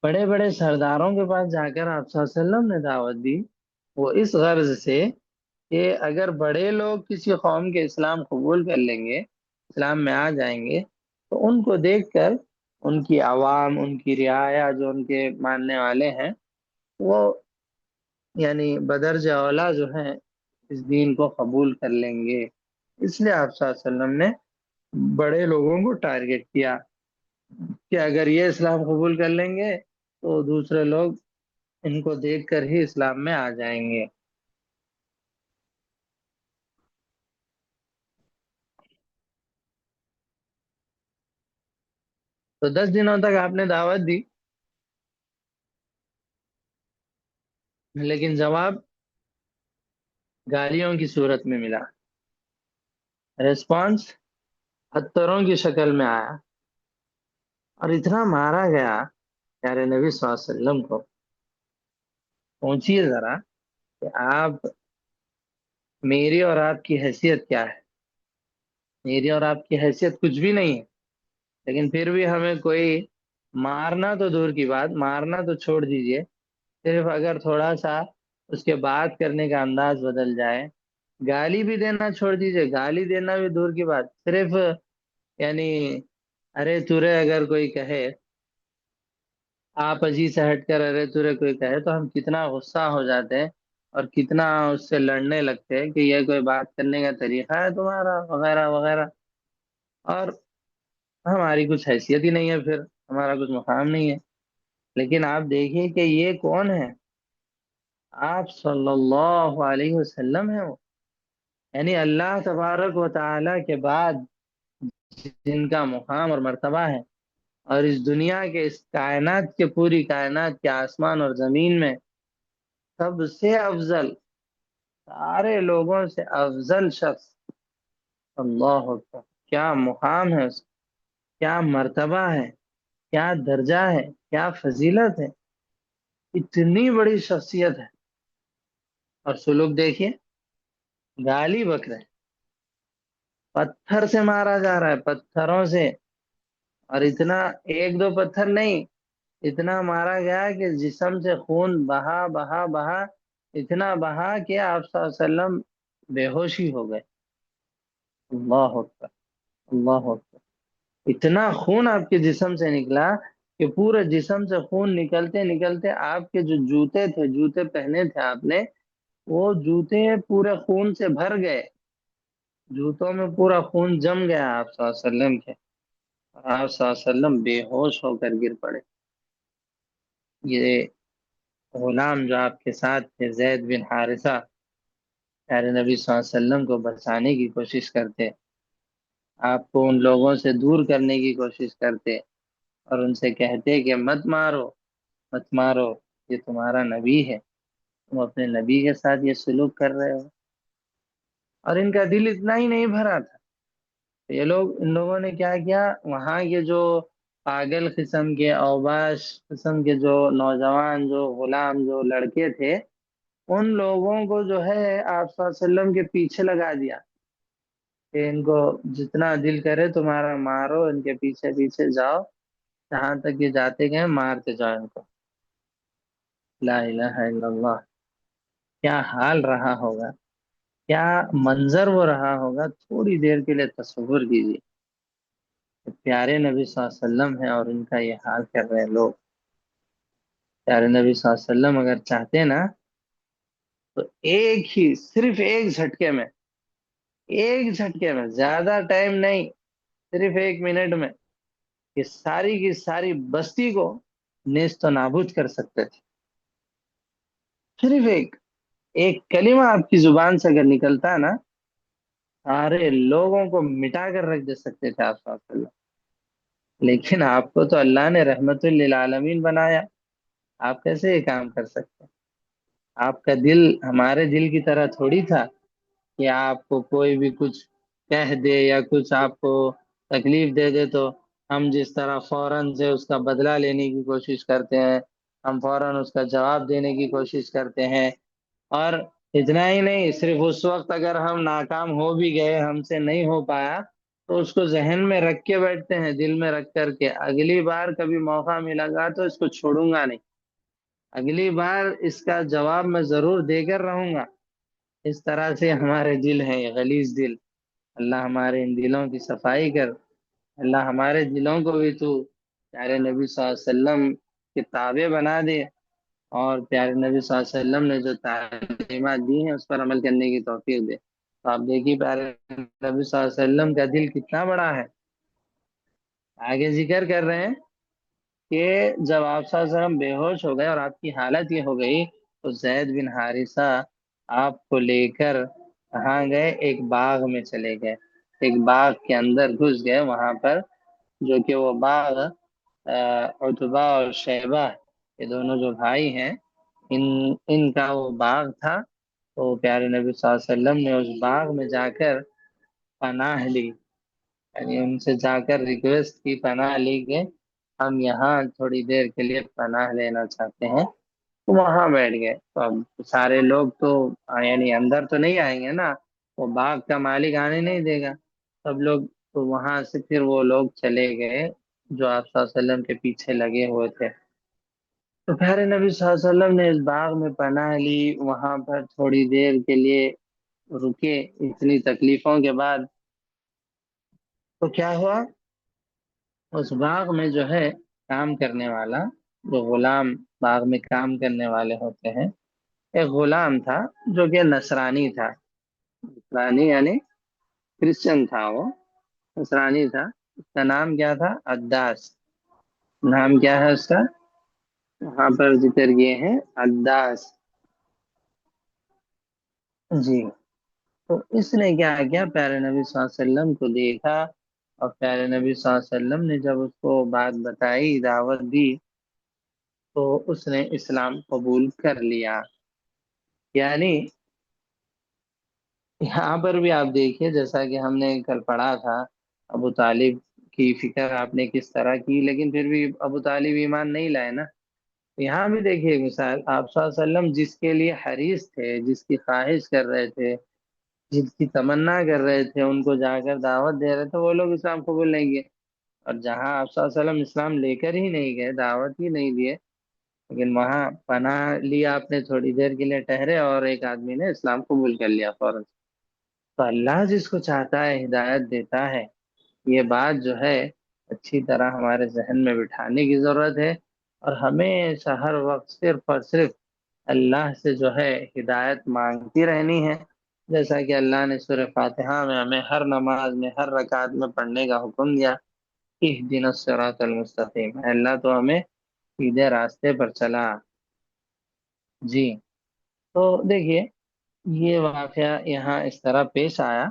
بڑے بڑے سرداروں کے پاس جا کر آپ صلی اللہ علیہ وسلم نے دعوت دی، وہ اس غرض سے کہ اگر بڑے لوگ کسی قوم کے اسلام قبول کر لیں گے، اسلام میں آ جائیں گے، تو ان کو دیکھ کر ان کی عوام، ان کی رعایا جو ان کے ماننے والے ہیں، وہ یعنی بدرجہ اولا جو ہیں اس دین کو قبول کر لیں گے۔ اس لیے آپ صلی اللہ علیہ وسلم نے بڑے لوگوں کو ٹارگٹ کیا کہ اگر یہ اسلام قبول کر لیں گے تو دوسرے لوگ ان کو دیکھ کر ہی اسلام میں آ جائیں گے۔ تو 10 دنوں تک آپ نے دعوت دی، لیکن جواب گالیوں کی صورت میں ملا، ریسپانس پتھروں کی شکل میں آیا، اور اتنا مارا گیا پیارے نبی صلی اللہ علیہ وسلم کو. پہنچیے ذرا کہ آپ، میری اور آپ کی حیثیت کیا ہے. میری اور آپ کی حیثیت کچھ بھی نہیں ہے، لیکن پھر بھی ہمیں کوئی مارنا تو دور کی بات، مارنا تو چھوڑ دیجئے، صرف اگر تھوڑا سا اس کے بات کرنے کا انداز بدل جائے، گالی بھی دینا چھوڑ دیجئے، گالی دینا بھی دور کی بات، صرف یعنی ارے تورے اگر کوئی کہے، آپ اجی سے ہٹ کر ارے تورے کوئی کہے تو ہم کتنا غصہ ہو جاتے ہیں اور کتنا اس سے لڑنے لگتے ہیں کہ یہ کوئی بات کرنے کا طریقہ ہے تمہارا، وغیرہ وغیرہ. اور ہماری کچھ حیثیت ہی نہیں ہے، پھر ہمارا کچھ مقام نہیں ہے. لیکن آپ دیکھیے کہ یہ کون ہے، آپ صلی اللہ علیہ وسلم ہے وہ، یعنی اللہ تبارک و تعالی کے بعد جن کا مقام اور مرتبہ ہے، اور اس دنیا کے، اس کائنات کے، پوری کائنات کے آسمان اور زمین میں سب سے افضل، سارے لوگوں سے افضل شخص، اللہ اکبر، کیا مقام ہے اس کا، کیا مرتبہ ہے، کیا درجہ ہے، کیا فضیلت ہے، اتنی بڑی شخصیت ہے. اور سلوک دیکھیے، گالی بک رہے، پتھر سے مارا جا رہا ہے، پتھروں سے، اور اتنا، ایک دو پتھر نہیں، اتنا مارا گیا کہ جسم سے خون بہا بہا بہا، اتنا بہا کہ آپ صلی اللہ علیہ وسلم بے ہوشی ہو گئے. اللہ اکبر، اللہ اکبر. اتنا خون آپ کے جسم سے نکلا کہ پورے جسم سے خون نکلتے نکلتے آپ کے جو جوتے تھے، جوتے پہنے تھے آپ نے، وہ جوتے پورے خون سے بھر گئے، جوتوں میں پورا خون جم گیا آپ صلی اللہ علیہ وسلم کے، اور آپ صلی اللہ علیہ وسلم بے ہوش ہو کر گر پڑے. یہ غلام جو آپ کے ساتھ تھے، زید بن حارثہ، پیارے نبی صلی اللہ علیہ وسلم کو بچانے کی کوشش کرتے، آپ کو ان لوگوں سے دور کرنے کی کوشش کرتے، اور ان سے کہتے کہ مت مارو، مت مارو، یہ تمہارا نبی ہے، تم اپنے نبی کے ساتھ یہ سلوک کر رہے ہو. اور ان کا دل اتنا ہی نہیں بھرا تھا. یہ لوگ، ان لوگوں نے کیا کیا، وہاں کے جو پاگل قسم کے، اوباش قسم کے جو نوجوان، جو غلام، جو لڑکے تھے، ان لوگوں کو جو ہے آپ صلی اللہ علیہ وسلم کے پیچھے لگا دیا کہ ان کو جتنا دل کرے تمہارا مارو، ان کے پیچھے پیچھے جاؤ، جہاں تک یہ جاتے گئے مارتے جاؤ ان کو. لا الہ الا اللہ. کیا حال رہا ہوگا، کیا منظر وہ رہا ہوگا، تھوڑی دیر کے لیے تصور کیجیے. پیارے نبی صلی اللہ علیہ وسلم ہیں اور ان کا یہ حال کر رہے ہیں لوگ. پیارے نبی صلی اللہ علیہ وسلم اگر چاہتے نا تو ایک ہی، صرف ایک جھٹکے میں، ایک جھٹکے میں، زیادہ ٹائم نہیں، صرف 1 منٹ میں یہ ساری کی ساری بستی کو نیست و نابود کر سکتے تھے. صرف ایک، ایک کلمہ آپ کی زبان سے اگر نکلتا ہے نا، سارے لوگوں کو مٹا کر رکھ دے سکتے تھے آپ صلی اللہ علیہ وسلم. لیکن آپ کو تو اللہ نے رحمت للعالمین بنایا، آپ کیسے یہ کام کر سکتے ہیں؟ آپ کا دل ہمارے دل کی طرح تھوڑی تھا کہ آپ کو کوئی بھی کچھ کہہ دے یا کچھ آپ کو تکلیف دے دے تو ہم جس طرح فوراً سے اس کا بدلہ لینے کی کوشش کرتے ہیں، ہم فوراً اس کا جواب دینے کی کوشش کرتے ہیں. اور اتنا ہی نہیں، صرف اس وقت اگر ہم ناکام ہو بھی گئے، ہم سے نہیں ہو پایا، تو اس کو ذہن میں رکھ کے بیٹھتے ہیں، دل میں رکھ کر کے اگلی بار کبھی موقع ملا گا تو اس کو چھوڑوں گا نہیں، اگلی بار اس کا جواب میں ضرور دے کر رہوں گا. اس طرح سے ہمارے دل ہیں، یہ غلیظ دل. اللہ ہمارے ان دلوں کی صفائی کر. اللہ ہمارے دلوں کو بھی تو پیارے نبی صلی اللہ علیہ وسلم کے تابع بنا دے، اور پیارے نبی صلی اللہ علیہ وسلم نے جو تعلیمات دی ہیں اس پر عمل کرنے کی توفیق دے. تو آپ دیکھیے پیارے نبی صلی اللہ علیہ وسلم کا دل کتنا بڑا ہے. آگے ذکر کر رہے ہیں کہ جب آپ صلی اللہ علیہ وسلم بے ہوش ہو گئے اور آپ کی حالت یہ ہو گئی، تو زید بن حارثہ آپ کو لے کر کہاں گئے، ایک باغ میں چلے گئے، ایک باغ کے اندر گھس گئے. وہاں پر جو کہ وہ باغ عتبہ اور شیبہ، یہ دونوں جو بھائی ہیں، ان ان کا وہ باغ تھا، تو پیارے نبی صلی اللہ علیہ وسلم نے اس باغ میں جا کر پناہ لی، یعنی ان سے جا کر ریکویسٹ کی، پناہ لی کہ ہم یہاں تھوڑی دیر کے لیے پناہ لینا چاہتے ہیں، تو وہاں بیٹھ گئے۔ تو اب سارے لوگ تو یعنی اندر تو نہیں آئیں گے نا، وہ باغ کا مالک آنے نہیں دے گا، سب لوگ، تو وہاں سے پھر وہ لوگ چلے گئے جو آپ صلی اللہ علیہ وسلم کے پیچھے لگے ہوئے تھے۔ تو پیارے نبی صلی اللہ علیہ وسلم نے اس باغ میں پناہ لی، وہاں پر تھوڑی دیر کے لیے رکے اتنی تکلیفوں کے بعد۔ تو کیا ہوا، اس باغ میں جو ہے کام کرنے والا، جو غلام باغ میں کام کرنے والے ہوتے ہیں، ایک غلام تھا جو کہ نصرانی تھا، نصرانی یعنی کرسچن تھا، وہ نصرانی تھا، اس کا نام کیا تھا، عداس، نام کیا ہے اس کا، وہاں پر ذکر یہ ہے عداس، جی۔ تو اس نے کیا کیا، پیارے نبی صلی اللہ علیہ وسلم کو دیکھا، اور پیارے نبی صلی اللہ علیہ وسلم نے جب اس کو بات بتائی، دعوت دی، تو اس نے اسلام قبول کر لیا۔ یعنی یہاں پر بھی آپ دیکھیے، جیسا کہ ہم نے کل پڑھا تھا، ابو طالب کی فکر آپ نے کس طرح کی، لیکن پھر بھی ابو طالب ایمان نہیں لائے نا۔ یہاں بھی دیکھیے ایک مثال، آپ صلی اللہ علیہ وسلم جس کے لیے حریص تھے، جس کی خواہش کر رہے تھے، جن کی تمنا کر رہے تھے، ان کو جا کر دعوت دے رہے تھے، وہ لوگ اسلام قبول نہیں کیے، اور جہاں آپ صلی اللہ علیہ وسلم اسلام لے کر ہی نہیں گئے، دعوت ہی نہیں دیے، لیکن وہاں پناہ لیا آپ نے، تھوڑی دیر کے لیے ٹہرے، اور ایک آدمی نے اسلام قبول کر لیا فوراً۔ تو اللہ جس کو چاہتا ہے ہدایت دیتا ہے، یہ بات جو ہے اچھی طرح ہمارے ذہن میں بٹھانے کی ضرورت ہے، اور ہمیشہ ہر وقت صرف اور صرف اللہ سے جو ہے ہدایت مانگتی رہنی ہے، جیسا کہ اللہ نے سورہ فاتحہ میں ہمیں ہر نماز میں، ہر رکعت میں پڑھنے کا حکم دیا، اہدنا الصراط المستقیم، اے اللہ تو ہمیں سیدھے راستے پر چلا، جی۔ تو دیکھیے یہ واقعہ یہاں اس طرح پیش آیا،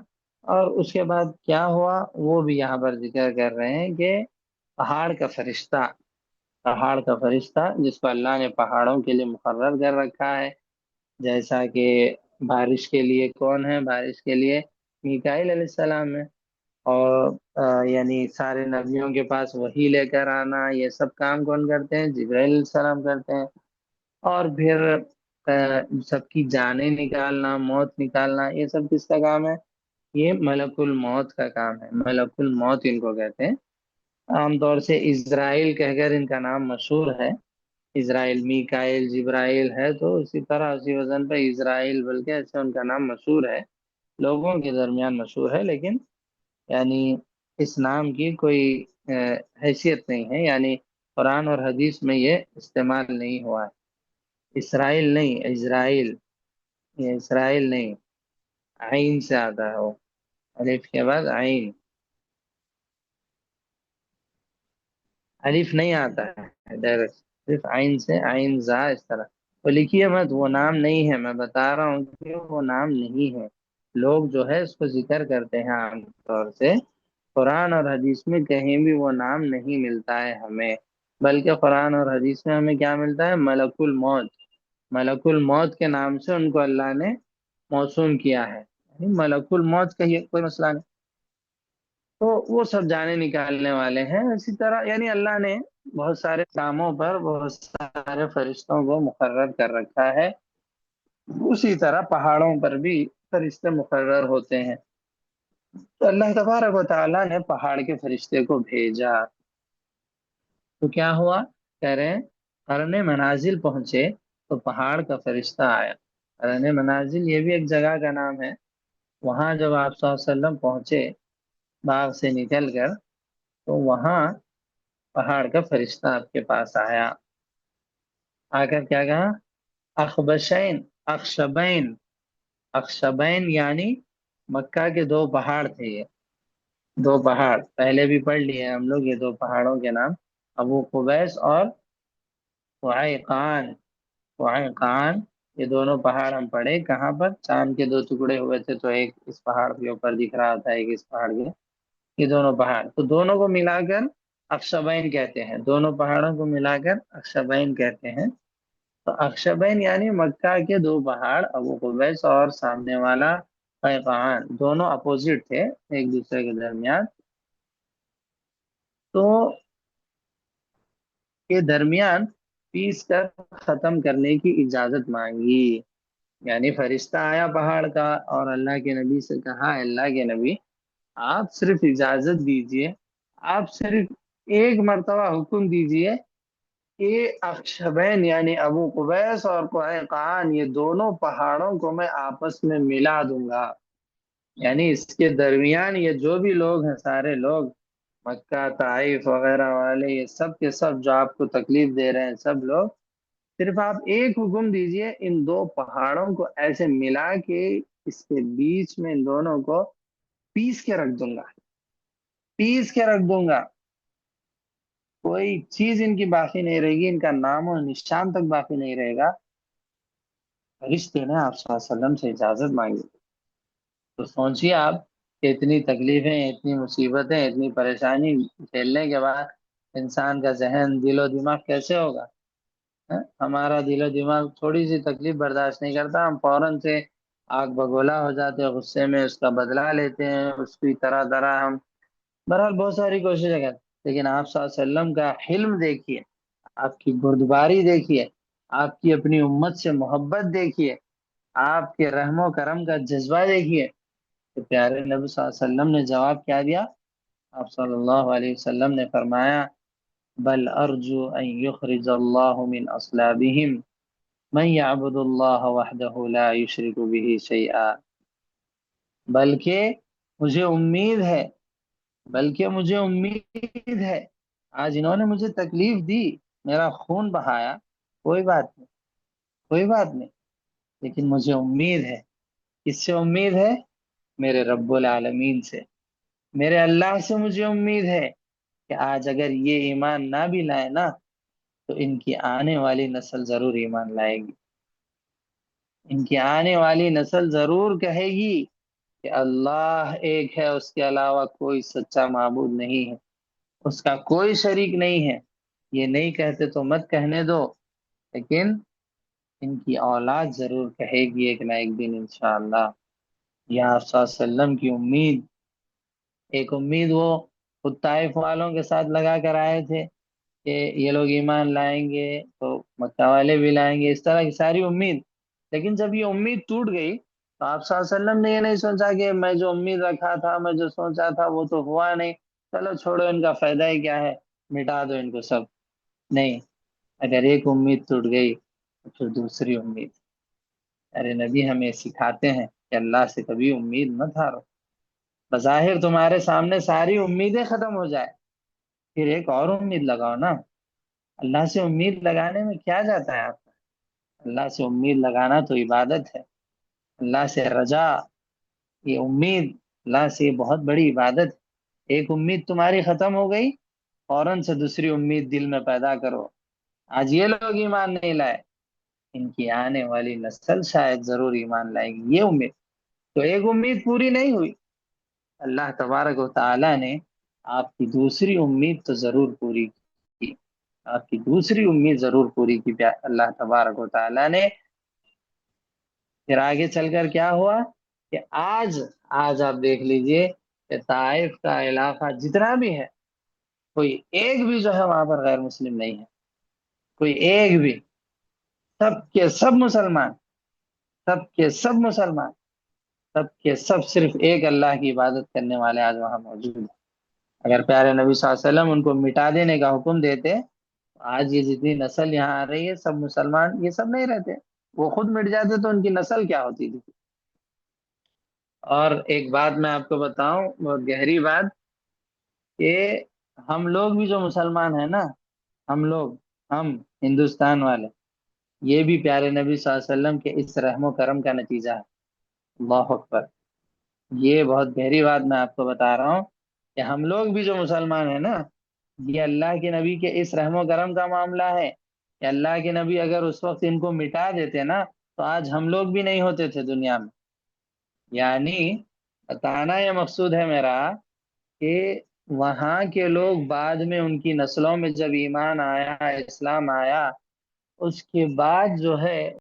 اور اس کے بعد کیا ہوا وہ بھی یہاں پر ذکر کر رہے ہیں کہ پہاڑ کا فرشتہ، پہاڑ کا فرشتہ جس کو اللہ نے پہاڑوں کے لیے مقرر کر رکھا ہے، جیسا کہ بارش کے لیے کون ہے، بارش کے لیے میکائیل علیہ السلام ہے، اور یعنی سارے نبیوں کے پاس وحی لے کر آنا، یہ سب کام کون کرتے ہیں، جبرائیل علیہ السلام کرتے ہیں، اور پھر سب کی جانیں نکالنا، موت نکالنا، یہ سب کس کا کام ہے، یہ ملک الموت کا کام ہے، ملک الموت ان کو کہتے ہیں، عام طور سے اسرائیل کہہ کر ان کا نام مشہور ہے، اسرائیل، میکائیل، جبرائیل ہے، تو اسی طرح اسی وزن پہ اسرائیل بلکہ ایسے ان کا نام مشہور ہے، لوگوں کے درمیان مشہور ہے، لیکن یعنی اس نام کی کوئی حیثیت نہیں ہے، یعنی قرآن اور حدیث میں یہ استعمال نہیں ہوا ہے، اسرائیل نہیں، اسرائیل، یہ اسرائیل نہیں، عین سے آتا ہے وہ، الف کے بعد عین، الف نہیں آتا ہے ڈائریکٹ، صرف عین سے، عین زا، اس طرح تو لکھیے مت، وہ نام نہیں ہے، میں بتا رہا ہوں کہ وہ نام نہیں ہے، لوگ جو ہے اس کو ذکر کرتے ہیں عام طور سے، قرآن اور حدیث میں کہیں بھی وہ نام نہیں ملتا ہے ہمیں، بلکہ قرآن اور حدیث میں ہمیں کیا ملتا ہے، ملک الموت، ملک الموت کے نام سے ان کو اللہ نے موسوم کیا ہے، یعنی ملک الموت کا یہ کوئی مسئلہ نہیں، تو وہ سب جانے نکالنے والے ہیں، اسی طرح یعنی اللہ نے بہت سارے کاموں پر بہت سارے فرشتوں کو مقرر کر رکھا ہے، اسی طرح پہاڑوں پر بھی فرشتے مقرر ہوتے ہیں، تو اللہ تبارک و تعالیٰ نے پہاڑ کے فرشتے کو بھیجا، تو کیا ہوا، کہہ رہے ہیں قرن منازل پہنچے تو پہاڑ کا فرشتہ آیا، قرن منازل یہ بھی ایک جگہ کا نام ہے، وہاں جب آپ صلی اللہ علیہ وسلم پہنچے باغ سے نکل کر، تو وہاں پہاڑ کا فرشتہ آپ کے پاس آیا، آ کر کیا کہا، اخبشین، اخشبین، اخشبین یعنی مکہ کے دو پہاڑ تھے، یہ دو پہاڑ پہلے بھی پڑھ لیے ہم لوگ، یہ دو پہاڑوں کے نام ابو قبیس اور وعیقان، وعیقان، یہ دونوں پہاڑ ہم پڑھے کہاں پر، چاند کے دو ٹکڑے ہوئے تھے، تو ایک اس پہاڑ کے اوپر دکھ رہا تھا، ایک اس پہاڑ کے، یہ دونوں پہاڑ، تو دونوں کو ملا کر اخشبین کہتے ہیں، دونوں پہاڑوں کو ملا کر اخشبین کہتے ہیں۔ تو اخشبین یعنی مکہ کے دو پہاڑ، ابو قبیس اور سامنے والا قیقعان، دونوں اپوزٹ تھے ایک دوسرے کے درمیان، تو کے درمیان پیس کر ختم کرنے کی اجازت مانگی۔ یعنی فرشتہ آیا پہاڑ کا اور اللہ کے نبی سے کہا، "اے اللہ کے نبی، آپ صرف اجازت دیجئے، آپ صرف ایک مرتبہ حکم دیجئے کہ اخشبین یعنی ابو قبیس اور قعقاع یہ دونوں پہاڑوں کو میں آپس میں ملا دوں گا۔ یعنی اس کے درمیان یہ جو بھی لوگ ہیں، سارے لوگ مکہ، طائف وغیرہ والے، یہ سب کے سب جو آپ کو تکلیف دے رہے ہیں، سب لوگ، صرف آپ ایک حکم دیجئے، ان دو پہاڑوں کو ایسے ملا کے اس کے بیچ میں ان دونوں کو پیس کے رکھ دوں گا، پیس کے رکھ دوں گا، کوئی چیز ان کی باقی نہیں رہے گی، ان کا نام و نشان تک باقی نہیں رہے گا۔ فرشتے نے آپ صلی اللہ علیہ وسلم سے اجازت مانگی، تو سوچیے آپ کہ اتنی تکلیفیں، اتنی مصیبتیں، اتنی پریشانی جھیلنے کے بعد انسان کا ذہن، دل و دماغ کیسے ہوگا؟ ہمارا دل و دماغ تھوڑی سی تکلیف برداشت نہیں کرتا، ہم فوراً سے آگ بگولا ہو جاتے ہیں، غصے میں اس کا بدلہ لیتے ہیں، اس کی طرح طرح ہم بہرحال بہت ساری کوششیں کرتے ہیں۔ لیکن آپ صلی اللہ علیہ وسلم کا حلم دیکھیے، آپ کی بردباری دیکھیے، آپ کی اپنی امت سے محبت دیکھیے، آپ کے رحم و کرم کا جذبہ دیکھیے۔ تو پیارے نبی صلی اللہ علیہ وسلم نے جواب کیا دیا؟ آپ صلی اللہ علیہ وسلم نے فرمایا، بل ارجو ان یخرج اللہ من اصلابہم من یعبد اللہ وحدہ لا یشرک به شیئا، بلکہ مجھے امید ہے، بلکہ مجھے امید ہے، آج انہوں نے مجھے تکلیف دی، میرا خون بہایا، کوئی بات نہیں، کوئی بات نہیں، لیکن مجھے امید ہے۔ کس سے امید ہے؟ میرے رب العالمین سے، میرے اللہ سے مجھے امید ہے کہ آج اگر یہ ایمان نہ بھی لائے نا، تو ان کی آنے والی نسل ضرور ایمان لائے گی، ان کی آنے والی نسل ضرور کہے گی کہ اللہ ایک ہے، اس کے علاوہ کوئی سچا معبود نہیں ہے، اس کا کوئی شریک نہیں ہے۔ یہ نہیں کہتے تو مت کہنے دو، لیکن ان کی اولاد ضرور کہے گی ایک نہ ایک دن انشاءاللہ۔ یہ آپ صلی اللہ علیہ وسلم کی امید، ایک امید وہ خود طائف والوں کے ساتھ لگا کر آئے تھے کہ یہ لوگ ایمان لائیں گے تو مکہ والے بھی لائیں گے، اس طرح کی ساری امید۔ لیکن جب یہ امید ٹوٹ گئی تو آپ صلی اللہ علیہ وسلم نے یہ نہیں سوچا کہ میں جو امید رکھا تھا، میں جو سوچا تھا وہ تو ہوا نہیں، چلو چھوڑو، ان کا فائدہ ہی کیا ہے، مٹا دو ان کو سب۔ نہیں، اگر ایک امید ٹوٹ گئی تو پھر دوسری امید۔ ارے نبی ہمیں سکھاتے ہیں کہ اللہ سے کبھی امید مت ہارو، بظاہر تمہارے سامنے ساری امیدیں ختم ہو جائے، پھر ایک اور امید لگاؤ نا۔ اللہ سے امید لگانے میں کیا جاتا ہے آپ کا؟ اللہ سے امید لگانا تو عبادت ہے، اللہ سے رجا، یہ امید، اللہ سے یہ بہت بڑی عبادت ہے۔ ایک امید تمہاری ختم ہو گئی، فوراً سے دوسری امید دل میں پیدا کرو۔ آج یہ لوگ ایمان نہیں لائے، ان کی آنے والی نسل شاید ضرور ایمان لائے گی، یہ امید۔ تو ایک امید پوری نہیں ہوئی، اللہ تبارک و تعالی نے آپ کی دوسری امید تو ضرور پوری کی، آپ کی دوسری امید ضرور پوری کی اللہ تبارک و تعالی نے۔ پھر آگے چل کر کیا ہوا کہ آج آپ دیکھ لیجئے کہ طائف کا علاقہ جتنا بھی ہے، کوئی ایک بھی جو ہے وہاں پر غیر مسلم نہیں ہے، کوئی ایک بھی، سب کے سب مسلمان، سب کے سب مسلمان، سب کے سب صرف ایک اللہ کی عبادت کرنے والے آج وہاں موجود ہیں۔ اگر پیارے نبی صلی اللہ علیہ وسلم ان کو مٹا دینے کا حکم دیتے، آج یہ جتنی نسل یہاں آ رہی ہے، سب مسلمان یہ سب نہیں رہتے، وہ خود مٹ جاتے تو ان کی نسل کیا ہوتی تھی۔ اور ایک بات میں آپ کو بتاؤں، بہت گہری بات، کہ ہم لوگ بھی جو مسلمان ہیں نا، ہم لوگ، ہم ہندوستان والے، یہ بھی پیارے نبی صلی اللہ علیہ وسلم کے اس رحم و کرم کا نتیجہ ہے۔ اللہ اکبر، یہ بہت گہری بات میں آپ کو بتا رہا ہوں کہ ہم لوگ بھی جو مسلمان ہیں نا، یہ اللہ کے نبی کے اس رحم و کرم کا معاملہ ہے کہ اللہ کے نبی اگر اس وقت ان کو مٹا دیتے نا، تو آج ہم لوگ بھی نہیں ہوتے تھے دنیا میں۔ یعنی بتانا یہ مقصود ہے میرا کہ وہاں کے لوگ بعد میں ان کی نسلوں میں جب ایمان آیا، اسلام آیا، اس کے بعد جو ہے